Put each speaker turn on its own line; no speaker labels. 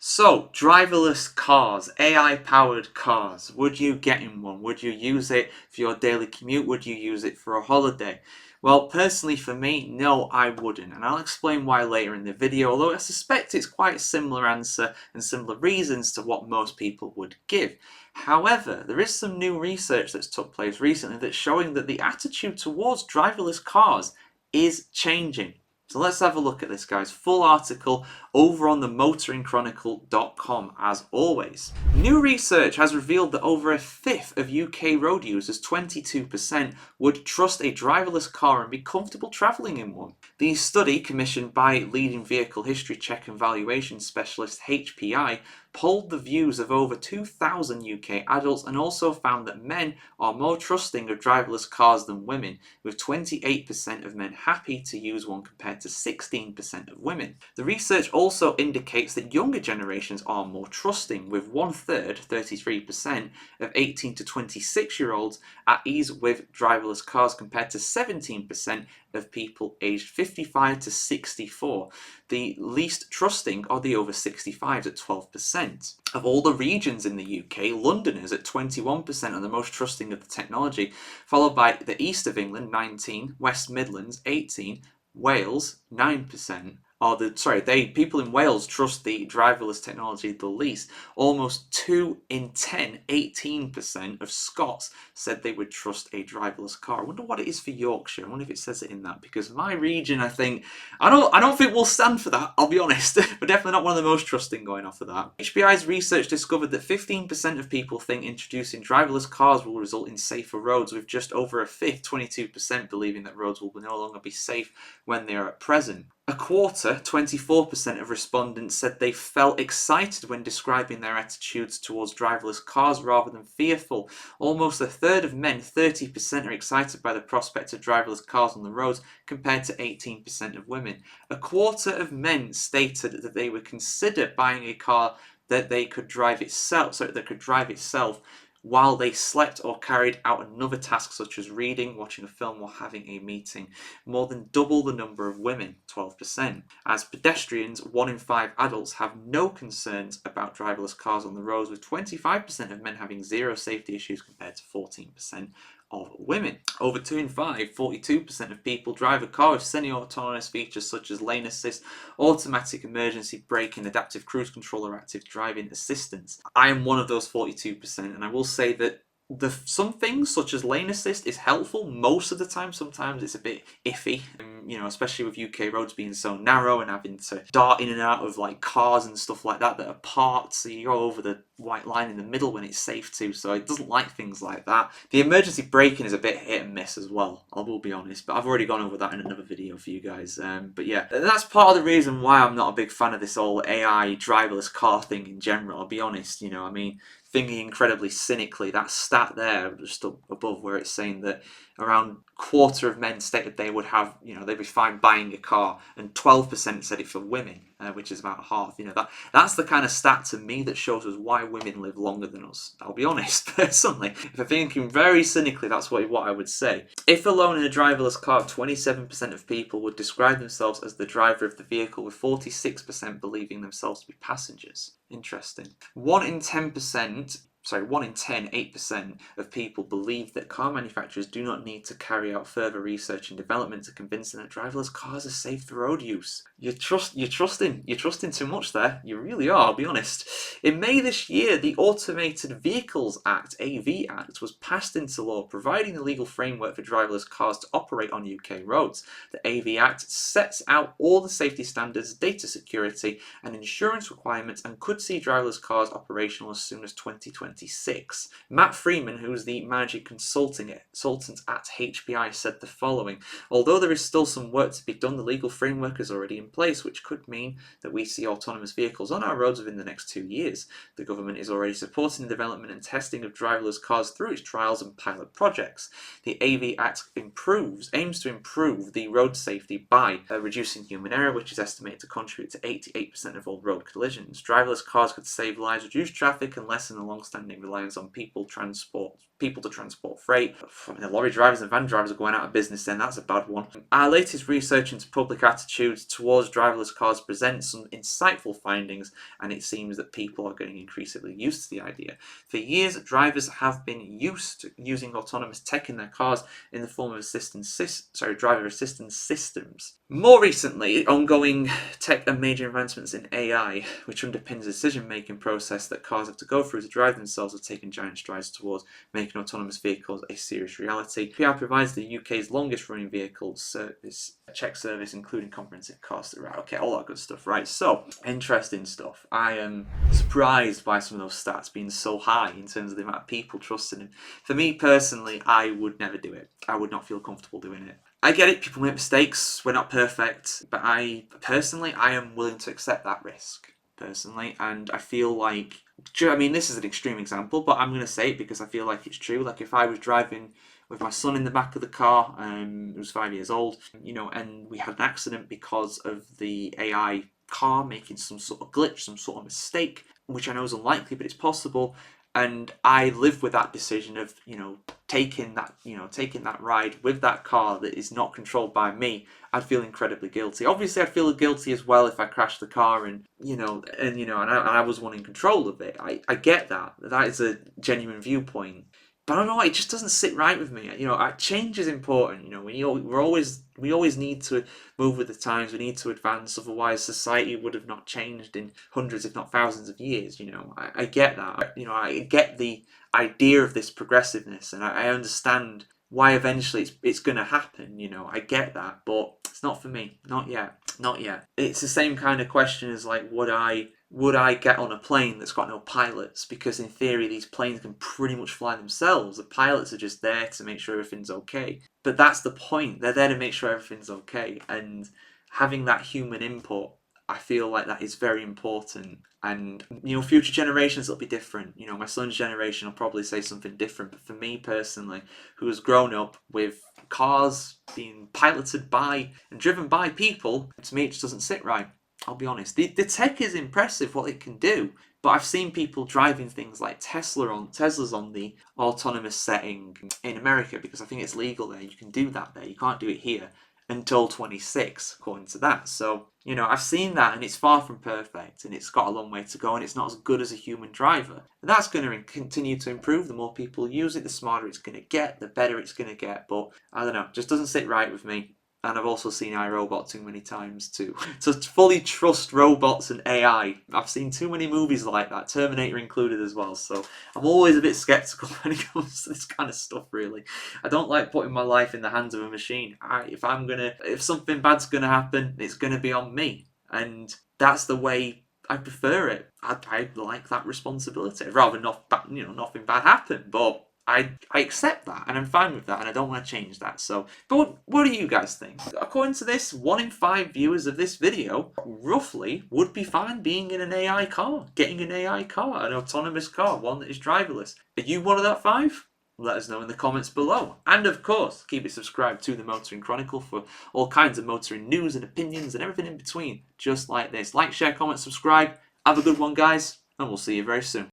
So, driverless cars, AI-powered cars. Would you get in one? Would you use it for your daily commute? Would you use it for a holiday? Well, personally for me, no, I wouldn't. And I'll explain why later in the video, although I suspect it's quite a similar answer and similar reasons to what most people would give. However, there is some new research that's took place recently that's showing that the attitude towards driverless cars is changing. So let's have a look at this, guys. Full article over on the motoringchronicle.com as always. New research has revealed that over a fifth of UK road users, 22%, would trust a driverless car and be comfortable travelling in one. The study, commissioned by leading vehicle history check and valuation specialist HPI, polled the views of over 2,000 UK adults and also found that men are more trusting of driverless cars than women, with 28% of men happy to use one compared to 16% of women. The research also indicates that younger generations are more trusting, with 1/3, 33%, of 18 to 26-year-olds at ease with driverless cars compared to 17% of people aged 55 to 64. The least trusting are the over 65s at 12%. Of all the regions in the UK, Londoners at 21% are the most trusting of the technology, followed by the East of England 19%, West Midlands 18%, Wales 9%. People in Wales trust the driverless technology the least. Almost 2 in 10, 18% of Scots said they would trust a driverless car. I wonder what it is for Yorkshire. I wonder if it says it in that, because my region, I don't think we'll stand for that, I'll be honest. We're definitely not one of the most trusting going off of that. HBI's research discovered that 15% of people think introducing driverless cars will result in safer roads, with just over a fifth, 22%, believing that roads will no longer be safe when they are at present. A quarter, 24% of respondents, said they felt excited when describing their attitudes towards driverless cars rather than fearful. Almost a third of men, 30%, are excited by the prospect of driverless cars on the roads compared to 18% of women. A quarter of men stated that they would consider buying a car that could drive itself while they slept or carried out another task such as reading, watching a film, or having a meeting. More than double the number of women, 12%. As pedestrians, 1 in 5 adults have no concerns about driverless cars on the roads, with 25% of men having zero safety issues compared to 14% of women. Over 2 in 5, 42% of people drive a car with semi-autonomous features such as lane assist, automatic emergency braking, adaptive cruise control, or active driving assistance. I am one of those 42%, and I will say that some things such as lane assist is helpful most of the time. Sometimes it's a bit iffy, especially with UK roads being so narrow and having to dart in and out of like cars and stuff like that are parked, so you go over the white line in the middle when it's safe to, so it doesn't like things like that. The emergency braking is a bit hit and miss as well, I will be honest, but I've already gone over that in another video for you guys. But yeah, that's part of the reason why I'm not a big fan of this whole AI driverless car thing in general, I'll be honest. Thinking incredibly cynically, that stat there just up above where it's saying that around a quarter of men stated they would have, they'd be fine buying a car, and 12% said it for women, which is about half. That's the kind of stat to me that shows us why women live longer than us. I'll be honest, personally. If I'm thinking very cynically, that's what I would say. If alone in a driverless car, 27% of people would describe themselves as the driver of the vehicle, with 46% believing themselves to be passengers. Interesting. 1 in 10, 8% of people believe that car manufacturers do not need to carry out further research and development to convince them that driverless cars are safe for road use. You're trusting too much there. You really are, I'll be honest. In May this year, the Automated Vehicles Act, AV Act, was passed into law, providing the legal framework for driverless cars to operate on UK roads. The AV Act sets out all the safety standards, data security, and insurance requirements, and could see driverless cars operational as soon as 2026. Matt Freeman, who's the managing consultant at HPI, said the following: although there is still some work to be done, the legal framework is already in place, which could mean that we see autonomous vehicles on our roads within the next 2 years. years. The government is already supporting the development and testing of driverless cars through its trials and pilot projects. The AV Act aims to improve the road safety by reducing human error, which is estimated to contribute to 88% of all road collisions. Driverless cars could save lives, reduce traffic, and lessen the long-standing reliance on people to transport freight. I mean, the lorry drivers and van drivers are going out of business then, that's a bad one. Our latest research into public attitudes towards driverless cars presents some insightful findings, and it seems that people are getting increasingly used to the idea. For years, drivers have been used to using autonomous tech in their cars in the form of driver assistance systems. More recently, ongoing tech and major advancements in AI, which underpins the decision-making process that cars have to go through to drive themselves, have taken giant strides towards making autonomous vehicles a serious reality. PR provides the UK's longest-running vehicle check service, including comprehensive costs. Right, okay, all that good stuff. Right, so interesting stuff. I am surprised by some of those stats being so high in terms of the amount of people trusting him. For me personally, I would never do it. I would not feel comfortable doing it. I get it, people make mistakes, we're not perfect, but I am willing to accept that risk, personally, and I feel like, I mean, this is an extreme example, but I'm going to say it because I feel like it's true. Like, if I was driving with my son in the back of the car, who was 5 years old, and we had an accident because of the AI car making some sort of glitch, some sort of mistake, which I know is unlikely, but it's possible. And I live with that decision of, taking that ride with that car that is not controlled by me. I'd feel incredibly guilty. Obviously, I'd feel guilty as well if I crashed the car and I was one in control of it. I get that. That is a genuine viewpoint. But I don't know, it just doesn't sit right with me. Change is important. We always need to move with the times. We need to advance. Otherwise, society would have not changed in hundreds, if not thousands, of years. I get that. I get the idea of this progressiveness, and I understand why eventually it's going to happen. I get that, but it's not for me. Not yet. Not yet. It's the same kind of question as like, would I get on a plane that's got no pilots? Because in theory, these planes can pretty much fly themselves. The pilots are just there to make sure everything's okay. But that's the point. They're there to make sure everything's okay. And having that human input, I feel like that is very important. And, future generations will be different. My son's generation will probably say something different. But for me personally, who has grown up with cars being piloted by and driven by people, to me it just doesn't sit right. I'll be honest. The tech is impressive, what it can do, but I've seen people driving things like Teslas on the autonomous setting in America, because I think it's legal there. You can do that there. You can't do it here until 26, according to that. So, I've seen that, and it's far from perfect, and it's got a long way to go, and it's not as good as a human driver. And that's going to continue to improve. The more people use it, the smarter it's going to get, the better it's going to get. But I don't know, it just doesn't sit right with me. And I've also seen iRobot too many times to fully trust robots and AI. I've seen too many movies like that, Terminator included as well. So I'm always a bit skeptical when it comes to this kind of stuff, really. I don't like putting my life in the hands of a machine. If something bad's gonna happen, it's gonna be on me. And that's the way I prefer it. I like that responsibility. I'd rather nothing bad happen, but I accept that, and I'm fine with that, and I don't want to change that. So, but what do you guys think? According to this, 1 in 5 viewers of this video, roughly, would be fine being in an AI car, getting an AI car, an autonomous car, one that is driverless. Are you one of that 5? Let us know in the comments below. And of course, keep it subscribed to the Motoring Chronicle for all kinds of motoring news and opinions and everything in between, just like this. Like, share, comment, subscribe. Have a good one, guys, and we'll see you very soon.